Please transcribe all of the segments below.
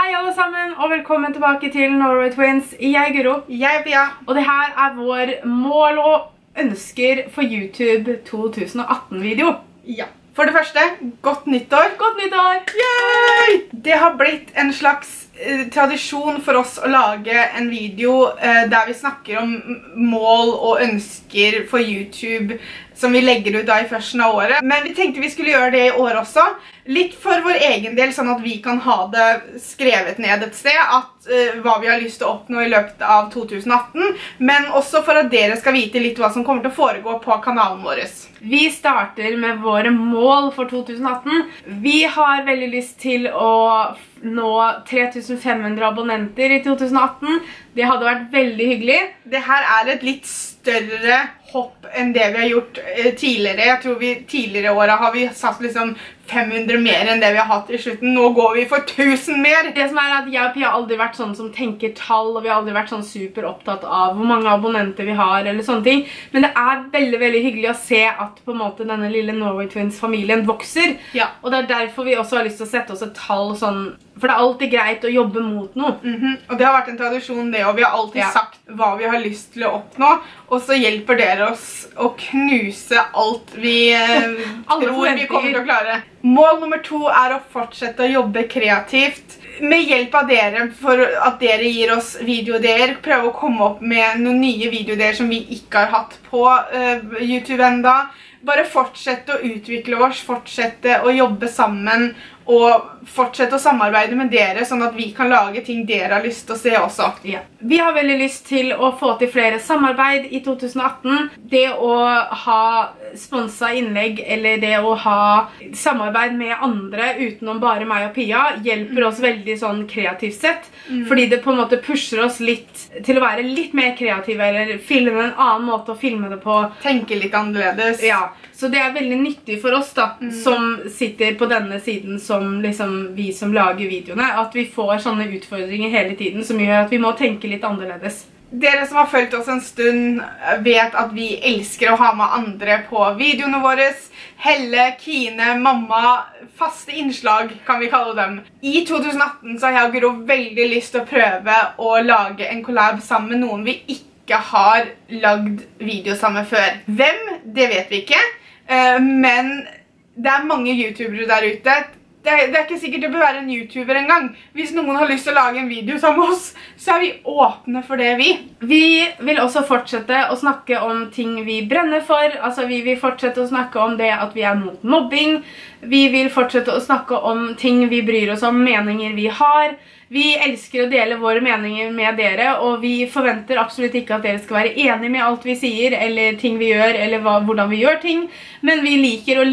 Hei alle sammen, og velkommen tilbake til Norway Twins. Jeg er Guro. Jeg er Pia. Og det her er vår mål og ønsker for YouTube 2018-video. Ja. For det første, godt nyttår. Godt nyttår! Yay! Det har blitt en slags tradisjon for oss å lage en video der vi snakker om mål og ønsker for YouTube som vi legger ut da i førsten av året. Men vi tenkte vi skulle gjøre det i år også. Litt for vår egen del, sånn at vi kan ha det skrevet ned et sted, hva vi har lyst til å oppnå i løpet av 2018, men også for at dere skal vite litt hva som kommer til å foregå på kanalen vår. Vi starter med våre mål for 2018. Vi har veldig lyst til å nå 3500 abonnenter i 2018. Det hadde vært veldig hyggelig. Det her er et litt større hopp enn det vi har gjort tidligere. Jeg tror tidligere året har vi satt liksom 500 mer enn det vi har hatt i slutten. Nå går vi for 1000 mer. Det som er at jeg og Pia har aldri vært sånn som tenker tall, og vi har aldri vært sånn super opptatt av hvor mange abonnenter vi har, eller sånne ting. Men det er veldig, veldig hyggelig å se at på en måte denne lille Norway Twins-familien vokser. Ja. Og det er derfor vi også har lyst til å sette oss et tall sånn, for det er alltid greit å jobbe mot noe. Og det har vært en tradisjon det, og vi har alltid sagt hva vi har lyst til å oppnå, og så hjelper dere oss å knuse alt vi tror vi kommer til å klare. Mål nummer 2 er å fortsette å jobbe kreativt med hjelp av dere, for at dere gir oss videoideer, prøve å komme opp med noen nye videoideer som vi ikke har hatt på YouTube enda. Bare fortsette å utvikle oss, fortsette å jobbe sammen, og fortsette å samarbeide med dere, sånn at vi kan lage ting dere har lyst til å se også. Ja. Vi har veldig lyst til å få til flere samarbeid i 2018. Det å ha sponset innlegg, eller det å ha samarbeid med andre utenom bare meg og Pia, hjelper oss veldig sånn kreativt sett. Fordi det på en måte pusher oss litt til å være litt mer kreative, eller filme en annen måte å filme det på. Tenke litt annerledes. Ja, så det er veldig nyttig for oss da, som sitter på denne siden som liksom vi som lager videoene, at vi får sånne utfordringer hele tiden som gjør at vi må tenke litt annerledes. Dere som har følt oss en stund vet at vi elsker å ha med andre på videoene våre. Helle, Kine, mamma, faste innslag kan vi kalle dem. I 2018 så har jeg og Guro veldig lyst til å prøve å lage en collab sammen med noen vi ikke har lagd video sammen før. Hvem? Det vet vi ikke. Men det er mange youtubere der ute. Det er ikke sikkert det bør være en youtuber engang. Hvis noen har lyst til å lage en video sammen med oss, så er vi åpne for det, vi. Vi vil også fortsette å snakke om ting vi brenner for. Altså, vi vil fortsette å snakke om det at vi er mot mobbing. Vi vil fortsette å snakke om ting vi bryr oss om, meninger vi har. Vi elsker å dele våre meninger med dere, og vi forventer absolutt ikke at dere skal være enige med alt vi sier, eller ting vi gjør, eller hvordan vi gjør ting. Men vi liker å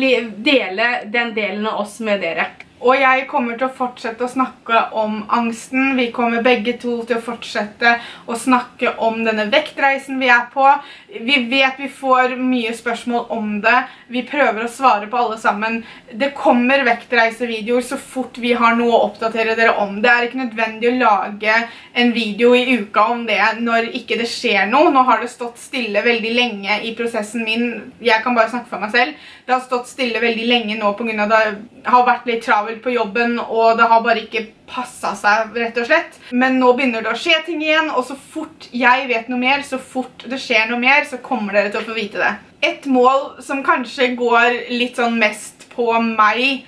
dele den delen av oss med dere. Og jeg kommer til å fortsette å snakke om angsten. Vi kommer begge to til å fortsette å snakke om denne vektreisen vi er på. Vi vet vi får mye spørsmål om det. Vi prøver å svare på alle sammen. Det kommer vektreisevideoer så fort vi har noe å oppdatere dere om. Det er ikke nødvendig å lage en video i uka om det når ikke det skjer noe. Nå har det stått stille veldig lenge i prosessen min. Jeg kan bare snakke for meg selv. Det har stått stille veldig lenge nå på grunn av det har vært litt travelt på jobben, og det har bare ikke passet seg, rett og slett. Men nå begynner det å skje ting igjen, og så fort jeg vet noe mer, så fort det skjer noe mer, så kommer dere til å få vite det. Et mål som kanskje går litt sånn mest på meg,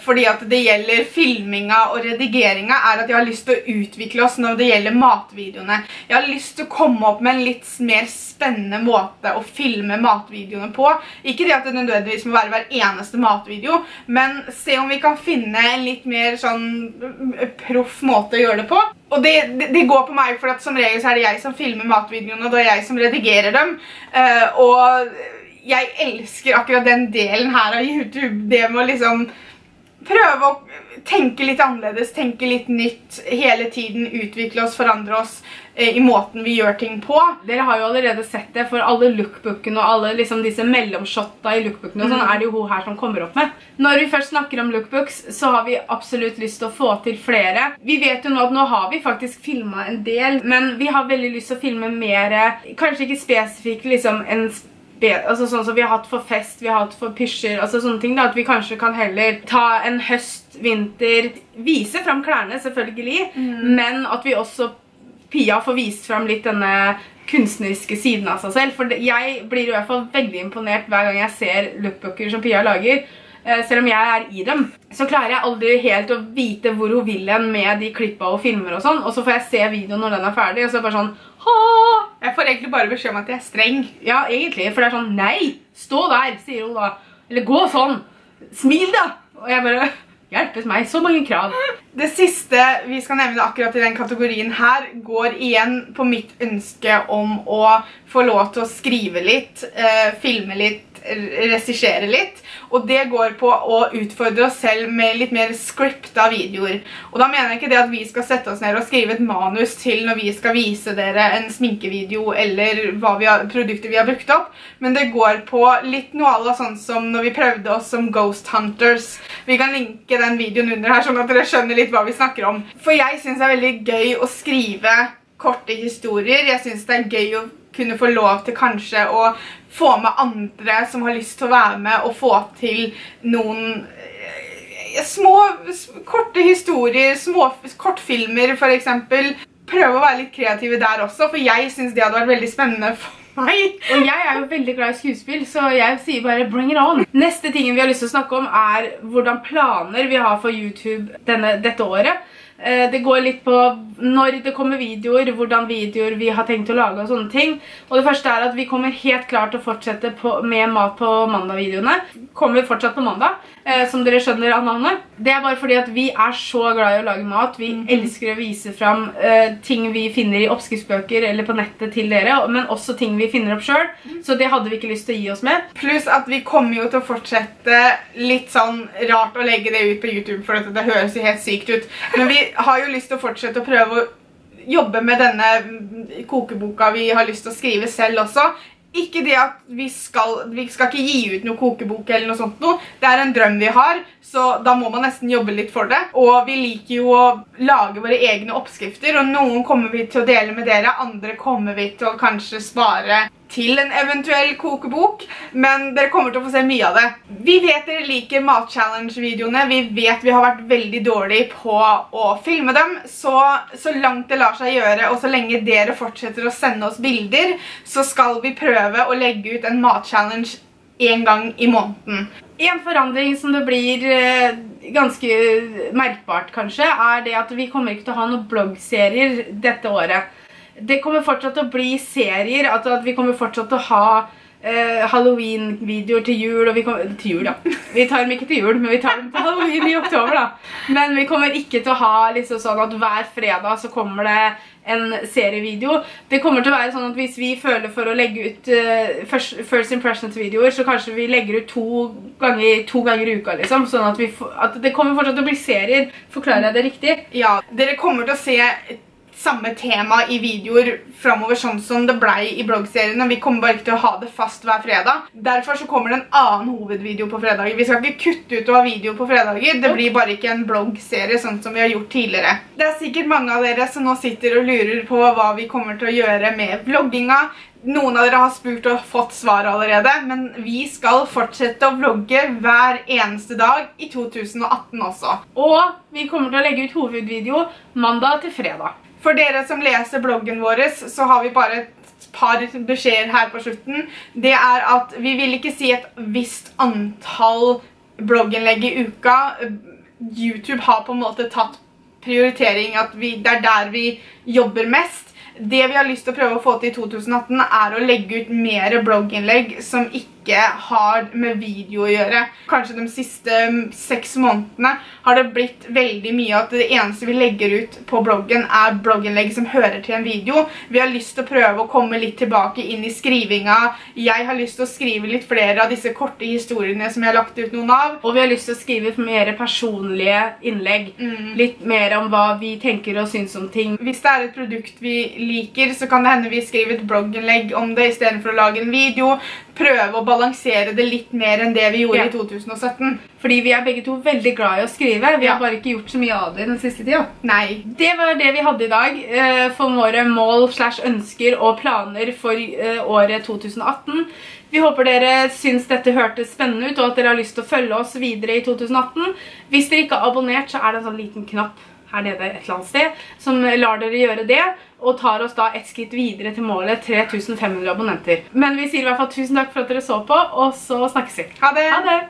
fordi at det gjelder filminga og redigeringa, er at jeg har lyst til å utvikle oss når det gjelder matvideoene. Jeg har lyst til å komme opp med en litt mer spennende måte å filme matvideoene på. Ikke det at det nødvendigvis må være hver eneste matvideo, men se om vi kan finne en litt mer sånn proff måte å gjøre det på. Og det går på meg, for at som regel så er det jeg som filmer matvideoene, og det er jeg som redigerer dem. Og jeg elsker akkurat den delen her av YouTube, det med å liksom prøve å tenke litt annerledes, tenke litt nytt, hele tiden utvikle oss, forandre oss i måten vi gjør ting på. Dere har jo allerede sett det, for alle lookbookene og alle liksom disse mellomshotta i lookbookene, og sånn er det jo hun her som kommer opp med. Når vi først snakker om lookbooks, så har vi absolutt lyst til å få til flere. Vi vet jo nå at nå har vi faktisk filmet en del, men vi har veldig lyst til å filme mer, kanskje ikke spesifikt liksom altså sånn som vi har hatt for fest, vi har hatt for pysjer, altså sånne ting da, at vi kanskje kan heller ta en høst, vinter, vise frem klærne selvfølgelig, men at vi også, Pia, får vist frem litt denne kunstneriske siden av seg selv, for jeg blir i hvert fall veldig imponert hver gang jeg ser lookbooker som Pia lager, selv om jeg i dem, så klarer jeg aldri helt å vite hvor hun vil hen med de klippa og filmer og sånn, og så får jeg se videoen når den ferdig, og så bare sånn, jeg får egentlig bare beskjed om at jeg streng. Ja, egentlig, for det sånn, nei, stå der, sier hun da, eller gå sånn, smil da, og jeg bare, hjelpes meg, så mange krav. Det siste vi skal nevne akkurat i den kategorien her, går igjen på mitt ønske om å få lov til å skrive litt, filme litt, regissere litt, og det går på å utfordre oss selv med litt mer scripta videoer. Og da mener jeg ikke det at vi skal sette oss ned og skrive et manus til når vi skal vise dere en sminkevideo eller produkter vi har brukt opp, men det går på litt noe alla sånn som når vi prøvde oss som Ghost Hunters. Vi kan linke den videoen under her sånn at dere skjønner litt hva vi snakker om. For jeg synes det er veldig gøy å skrive korte historier. Jeg synes det er gøy å kunne få lov til kanskje å få med andre som har lyst til å være med og få til noen små, korte historier, små kortfilmer for eksempel. Prøve å være litt kreative der også, for jeg synes det hadde vært veldig spennende for meg. Og jeg er jo veldig glad i skuespill, så jeg sier bare bring it on. Neste tingen vi har lyst til å snakke om er hvordan planer vi har for YouTube dette året. Det går litt på når det kommer videoer, hvordan videoer vi har tenkt å lage og sånne ting. Og det første er at vi kommer helt klart til å fortsette med mat på mandag-videoene. Kommer fortsatt på mandag, som dere skjønner av navnet. Det er bare fordi at vi er så glad i å lage mat. Vi elsker å vise frem ting vi finner i oppskriftsbøker eller på nettet til dere, men også ting vi finner opp selv. Så det hadde vi ikke lyst til å gi oss med. Pluss at vi kommer jo til å fortsette litt sånn rart å legge det ut på YouTube, for det høres jo helt sykt ut. Men vi har jo lyst til å fortsette å prøve å jobbe med denne kokeboka vi har lyst til å skrive selv også. Ikke det at vi skal ikke gi ut noe kokebok eller noe sånt noe. Det er en drøm vi har, så da må man nesten jobbe litt for det. Og vi liker jo å lage våre egne oppskrifter, og noen kommer vi til å dele med dere, andre kommer vi til å kanskje spare til en eventuell kokebok, men dere kommer til å få se mye av det. Vi vet dere liker mat-challenge-videoene, vi vet vi har vært veldig dårlige på å filme dem, så langt det lar seg gjøre, og så lenge dere fortsetter å sende oss bilder, så skal vi prøve å legge ut en mat-challenge en gang i måneden. En forandring som det blir ganske merkbart kanskje, er det at vi kommer ikke til å ha noen bloggserier dette året. Det kommer fortsatt til å bli serier, at vi kommer fortsatt til å ha Halloween-videoer til jul, og til jul da. Vi tar dem ikke til jul, men vi tar dem til Halloween i oktober da. Men vi kommer ikke til å ha liksom sånn at hver fredag så kommer det en serievideo. Det kommer til å være sånn at hvis vi føler for å legge ut first impressions-videoer, så kanskje vi legger ut to ganger i uka liksom, sånn at det kommer fortsatt til å bli serier. Forklarer jeg det riktig? Ja, dere kommer til å se samme tema i videoer fremover sånn som det ble i bloggseriene. Vi kommer bare ikke til å ha det fast hver fredag. Derfor så kommer det en annen hovedvideo på fredager. Vi skal ikke kutte ut å ha video på fredager. Det blir bare ikke en bloggserie sånn som vi har gjort tidligere. Det er sikkert mange av dere som nå sitter og lurer på hva vi kommer til å gjøre med vlogginga. Noen av dere har spurt og fått svar allerede, men vi skal fortsette å vlogge hver eneste dag i 2018 også. Og vi kommer til å legge ut hovedvideo mandag til fredag. For dere som leser bloggen vår, så har vi bare et par beskjeder her på slutten. Det er at vi vil ikke si et visst antall blogginnlegg i uka. YouTube har på en måte tatt prioritering at det er der vi jobber mest. Det vi har lyst til å prøve å få til i 2018 er å legge ut mer blogginnlegg som ikke har med video å gjøre. Kanskje de siste 6 månedene har det blitt veldig mye at det eneste vi legger ut på bloggen er blogginnlegg som hører til en video. Vi har lyst til å prøve å komme litt tilbake inn i skrivinga. Jeg har lyst til å skrive litt flere av disse korte historiene som jeg har lagt ut noen av. Og vi har lyst til å skrive mer personlige innlegg. Litt mer om hva vi tenker og syns om ting. Hvis det er et produkt vi liker, så kan det hende vi skriver et blogginnlegg om det i stedet for å lage en video. prøve å balansere det litt mer enn det vi gjorde i 2017. Fordi vi begge to veldig glad i å skrive. Vi har Ja. bare ikke gjort så mye av det den siste tiden. Nei. Det var det vi hadde i dag for våre mål / ønsker og planer for året 2018. Vi håper dere syns dette hørtes spennende ut, og at dere har lyst til å følge oss videre i 2018. Hvis dere ikke har abonnert, så det en sånn liten knapp her nede et eller annet sted, som lar dere gjøre det, og tar oss da et skritt videre til målet 3500 abonnenter. Men vi sier i hvert fall tusen takk for at dere så på, og så snakkes vi. Ha det! Ha det!